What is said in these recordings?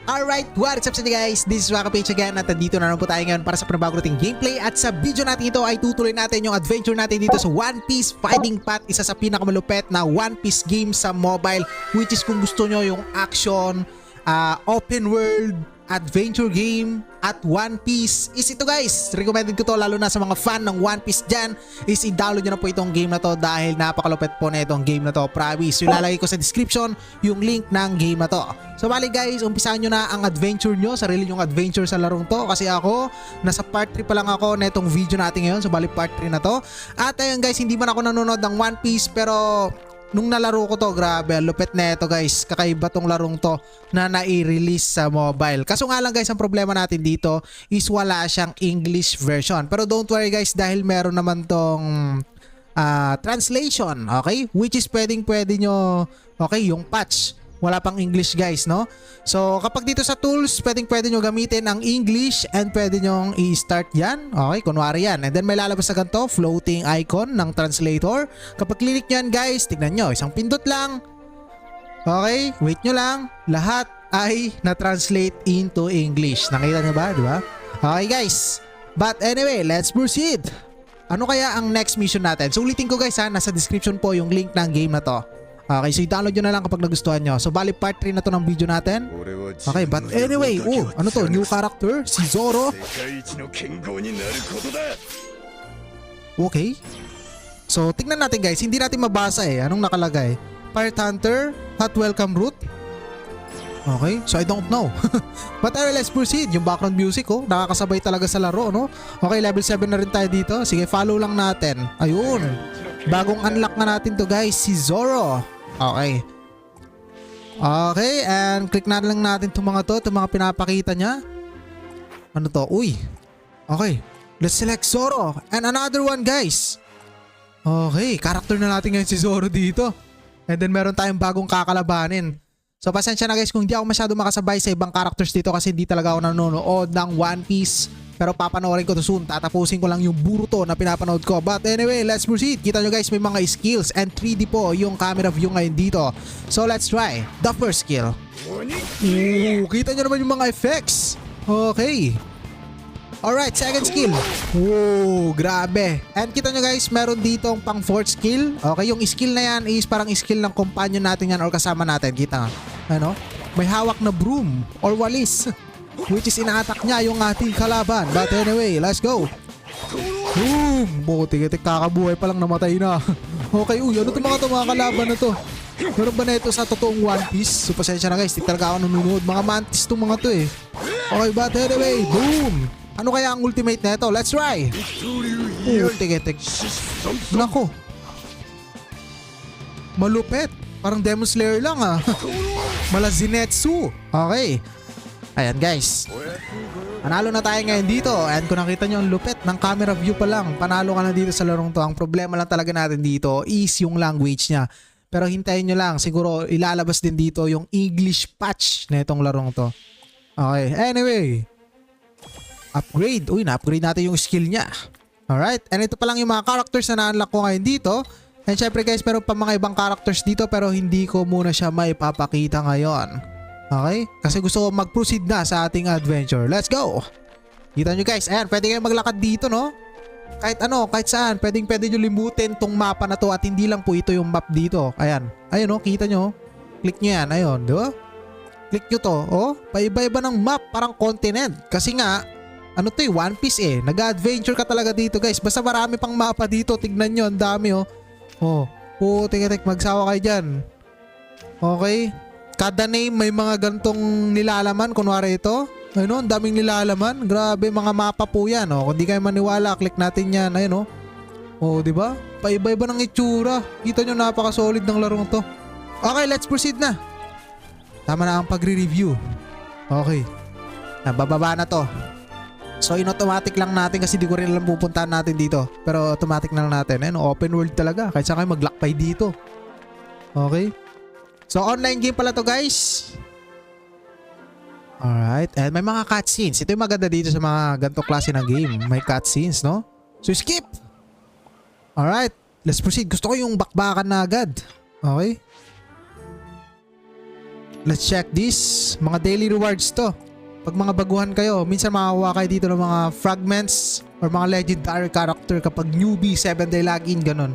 Alright, what's up sa inyo guys? This is Wakapage again at dito na naman po tayo ngayon para sa panibagong nating gameplay. At sa video natin ito ay tutuloy natin yung adventure natin dito sa One Piece Fighting Path, isa sa pinakamalupet na One Piece game sa mobile, which is kung gusto nyo yung action, open world, adventure game at One Piece is ito guys. Recommended ko to lalo na sa mga fan ng One Piece dyan, is i-download nyo na po itong game na to dahil napakalupet po na itong game na to. Promise, so ilalagay ko sa description yung link ng game na to. So bali guys, umpisahan nyo na ang adventure nyo, sarili yung adventure sa larong to, kasi ako nasa part 3 pa lang ako na itong video natin ngayon. So bali part 3 na to. At ayun guys, hindi man ako nanonood ng One Piece, pero nung nalaro ko to, grabe, lupit na ito guys. Kakaiba tong larong to na nai-release sa mobile. Kaso nga lang guys, ang problema natin dito is wala siyang English version. Pero don't worry guys, dahil meron naman tong translation, okay? Which is pwede nyo, okay, yung patch. Wala pang English guys, no? So kapag dito sa tools, pwede nyo gamitin ang English and pwede nyo i-start yan. Okay, kunwari yan. And then may lalabas na ganito, floating icon ng translator. Kapag click nyo yan guys, tignan nyo, isang pindot lang. Okay, wait nyo lang. Lahat ay na-translate into English. Nakita nyo ba, di ba? Okay guys. But anyway, let's proceed. Ano kaya ang next mission natin? So ulitin ko guys ha, nasa description po yung link ng game na to. Okay, so i-download nyo na lang kapag nagustuhan nyo. So bali part 3 na to ng video natin. Okay, but anyway, ano to? New character? Si Zoro? Okay. So tignan natin guys, hindi natin mabasa eh. Anong nakalagay? Pirate Hunter, Hot Welcome Route. Okay, so I don't know. But anyway, let's proceed. Yung background music nakakasabay talaga sa laro, no? Okay, level 7 na rin tayo dito. Sige, follow lang natin. Ayun. Bagong unlock na natin to guys, si Zoro. Okay. Okay, and click na lang natin itong mga to, itong mga pinapakita niya. Ano to? Uy. Okay, let's select Zoro. And another one guys. Okay, character na natin ngayon si Zoro dito. And then meron tayong bagong kakalabanin. So pasensya na guys kung hindi ako masyado makasabay sa ibang characters dito kasi hindi talaga ako nanonood ng One Piece. Pero papanoorin ko to soon. Tatapusin ko lang yung Boruto na pinapanood ko. But anyway, let's proceed. Kita nyo guys, may mga skills and 3D po yung camera view ngayon dito. So let's try the first skill. Ooh, kita nyo naman yung mga effects. Okay. Alright, second skill. Wow, grabe. And kita nyo guys, meron dito ang pang fourth skill. Okay, yung skill na yan is parang skill ng companion natin yan or kasama natin. Kita nga. Ano? May hawak na broom or walis. Which is ina-attack niya yung ating kalaban. But anyway, let's go. Boom! Buti-gitik, kakabuhay pa lang namatay na. Okay, uy, ano itong mga kalaban na to? Meron ba na ito sa totoong One Piece? So pasensya na guys, di talaga ako nanonood. Mga mantis itong mga to eh. Okay, but anyway, boom! Ano kaya ang ultimate na ito? Let's try! Buti-gitik. Nako. Malupet. Parang Demon Slayer lang ah. Mala Zenitsu. Okay. Ayan guys, panalo na tayo ngayon dito. And kung nakita nyo ang lupet ng camera view pa lang, panalo ka na dito sa larong to. Ang problema lang talaga natin dito is yung language niya. Pero hintayin nyo lang, siguro ilalabas din dito yung English patch na itong larong to. Okay, anyway, upgrade. Uy, na-upgrade natin yung skill niya. Alright, and ito pa lang yung mga characters na na-unlock ko ngayon dito. And syempre guys, meron pa mga ibang characters dito pero hindi ko muna siya maipapakita ngayon. Okay? Kasi gusto ko mag-proceed na sa ating adventure. Let's go! Kita nyo guys, ayan, pwede kayong maglakad dito, no? Kahit ano, kahit saan, pwede nyo limutin tong mapa na to at hindi lang po ito yung map dito. Ayan, ayun no, kita nyo. Click nyo yan, ayun, di ba? Click nyo to, oh, paiba-iba ng map, parang continent. Kasi nga, ano to One Piece eh, nag-adventure ka talaga dito guys. Basta marami pang mapa dito, tignan nyo, ang dami oh. Oh, tek, magsawa kayo dyan. Okay? Kada name may mga gantong nilalaman. Kunwari ito, ayun o, ang daming nilalaman. Grabe, mga mapa po yan. Kung di kayo maniwala, click natin yan. Ayun o, diba? Paiba-iba ng itsura. Kita nyo, napaka-solid ng larong to. Okay, let's proceed na. Tama na ang pagre-review. Okay, bababa na to. So in-automatic lang natin kasi di ko rin alam pupuntahan natin dito. Pero automatic na lang natin. Ayun, open world talaga. Kahit saan kayo mag-lockpay dito. Okay. So online game pala to guys. Alright, and may mga cutscenes. Ito yung maganda dito sa mga ganitong klase ng game. May cutscenes, no? So skip. Alright, let's proceed. Gusto ko yung bakbakan na agad. Okay. let's check this. Mga daily rewards to. Pag mga baguhan kayo, minsan makakuha kayo dito ng mga fragments or mga legendary character kapag newbie, 7-day login, ganun.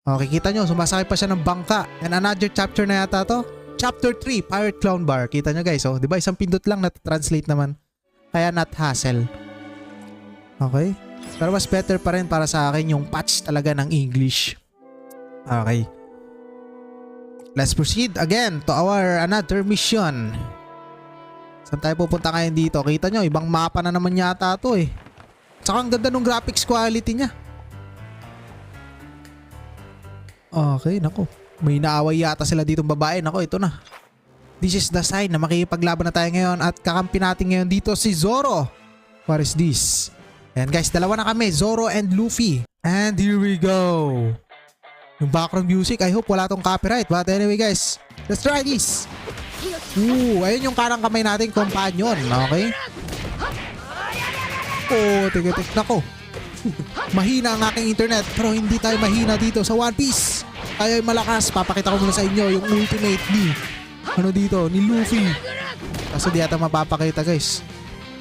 Okay, kita nyo, sumasakay pa siya ng bangka. And another chapter na yata to. Chapter 3, Pirate Clown Bar. Kita nyo guys, oh. Diba isang pindot lang na-translate naman. Kaya not hassle. Okay. Pero mas better pa rin para sa akin yung patch talaga ng English. Okay. Let's proceed again to our another mission. Saan tayo pupunta ngayon dito? Kita nyo, ibang mapa na naman yata to eh. Tsaka ang ganda ng graphics quality niya. Okay, nako. May naaway yata sila ditong babae. Nako, ito na. This is the sign na makikipaglaban na tayo ngayon at kakampi natin ngayon dito si Zoro. What is this? Ayan guys, dalawa na kami. Zoro and Luffy. And here we go. Yung background music, I hope wala tong copyright. But anyway guys, let's try this. Ayun yung karang kamay natin, companion. Okay? Tig-tig. Nako. Mahina ang aking internet pero hindi tayo mahina dito sa One Piece. Tayo ay malakas. Papakita ko muna sa inyo yung ultimate ni ni Luffy. Kaso di yata mapapakita guys.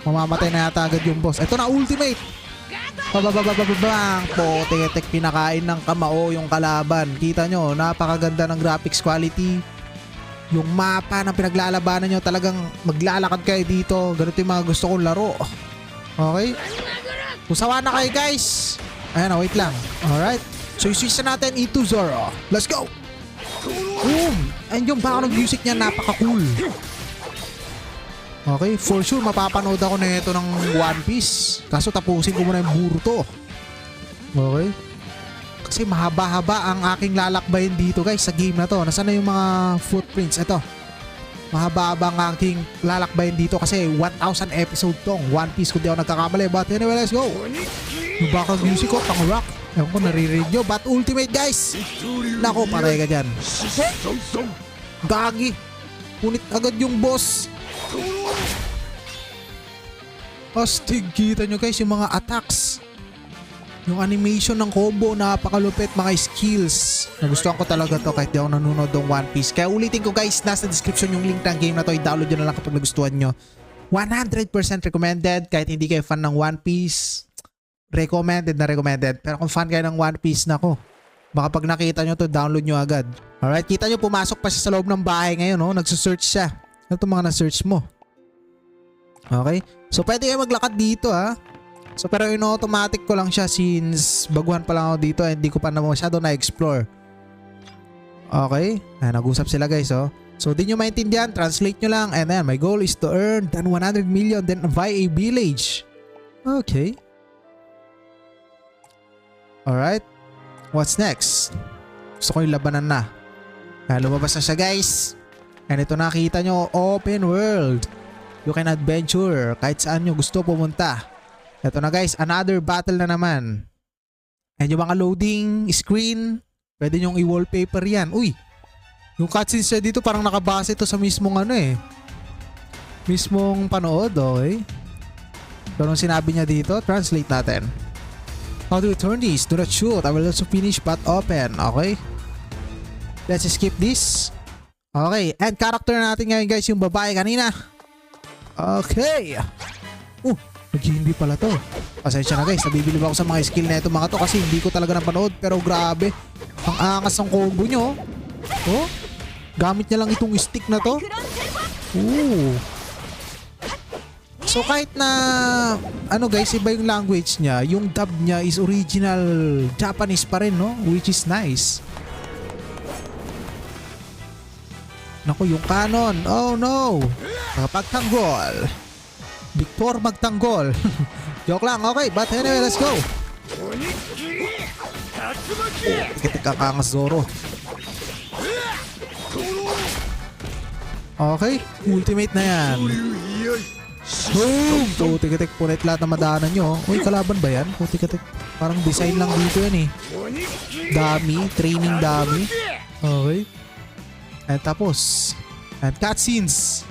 Mamamatay na yata agad yung boss. Ito na ultimate. Babababababang. Tig-tig, pinakain ng kamao yung kalaban. Kita nyo, napakaganda ng graphics quality. Yung mapa ng pinaglalabanan nyo, talagang maglalakad kayo dito. Ganito yung mga gusto kong laro. Okay? Kusawa na kayo guys. Ayan na, wait lang. Alright. So i-switch na natin into Zoro. Let's go! Boom! And yung background music niya napaka-cool. Okay, for sure mapapanood ako na ito ng One Piece. Kaso tapusin ko muna yung Boruto. Okay? Kasi mahaba-haba ang aking lalakbayin dito guys sa game na to. Nasaan na yung mga footprints? Ito. Mahaba-haba ang aking lalakbayin dito kasi 1,000 episode tong One Piece kung di ako nagkakamali. But anyway, let's go. Yung background music ko, pang rock. Ewan ko, naririnig nyo. But ultimate guys. Nako, patay ka dyan. Gagi. Punit agad yung boss. Astig, kita nyo guys yung mga attacks. Yung animation ng combo, napakalupit, mga skills. Nagustuhan ko talaga to kahit di ako nanonood ng One Piece. Kaya ulitin ko guys, nasa description yung link ng game na to. I-download nyo na lang kapag nagustuhan nyo. 100% recommended. Kahit hindi kayo fan ng One Piece, recommended na recommended. Pero kung fan kayo ng One Piece, nako, baka pag nakita nyo to, download nyo agad. Alright, kita nyo pumasok pa siya sa loob ng bahay ngayon. No? Nagsusearch siya. Ano itong mga na-search mo? Okay, so pwede kayo maglakad dito ha. So pero in-automatic ko lang siya since baguhan pa lang ako dito and hindi ko pa na masyado na-explore. Okay, nag-usap sila guys oh. So di nyo maintindihan, translate nyo lang. And then my goal is to earn than 100 million then buy a village. Okay. Alright, what's next? Gusto ko yung labanan na. Lumabas na siya guys. And ito nakita nyo, open world. You can adventure kahit saan nyo gusto pumunta. Ito na guys, another battle na naman. And yung mga loading screen, pwede nyong i-wallpaper yan. Uy, yung cutscenes siya dito parang nakabase ito sa mismong ano eh. Mismong panood, okay. Pero nung sinabi niya dito, translate natin. How do you turn this? Do not shoot. I will also finish but open. Okay. Let's skip this. Okay, and character natin ngayon guys, yung babae kanina. Okay. Hindi pala to. Pasensya na guys, nabibilib ako sa mga skill na ito mga to kasi hindi ko talaga napanood. Pero grabe, ang angas ng combo nyo. Oh, gamit niya lang itong stick na to. So kahit na ano guys, iba yung language niya, yung dub niya is original Japanese pa rin, no? Which is nice. Naku, yung canon. Oh no. Nakapagtanggol. Victor magtanggol. Joke lang. Okay, but anyway, let's go. Tikitik ang angas Zoro. Okay, ultimate na yan. Boom! So, tikitik, punit lahat na madaanan nyo. Uy, kalaban ba yan? Tikitik, parang design lang dito yan eh. Dummy, training dummy. Okay. And tapos, and cutscenes.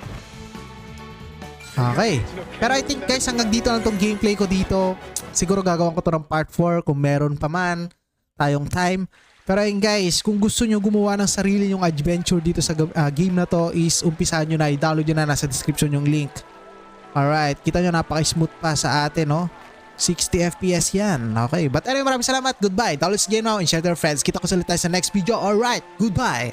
Okay. Pero I think guys, hanggang dito lang tong gameplay ko dito. Siguro gagawin ko to ng part 4 kung meron pa man tayong time. Pero ayun guys, kung gusto nyo gumawa ng sarili nyong adventure dito sa game na to is umpisahan nyo na, i-download nyo na, nasa description yung link. Alright, kita nyo napaka-smooth pa sa atin, no? 60 FPS yan. Okay, but anyway, maraming salamat. Goodbye. Download this game now and share to your friends. Kita ko sa ulit tayo sa next video. Alright, goodbye.